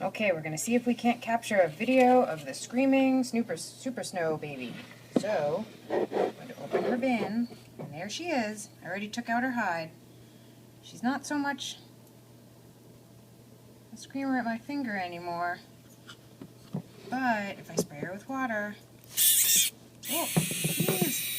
Okay, we're gonna see if we can't capture a video of the screaming Super Snow baby. So, I'm going to open her bin, and there she is. I already took out her hide. She's not so much a screamer at my finger anymore. But if I spray her with water, oh, jeez.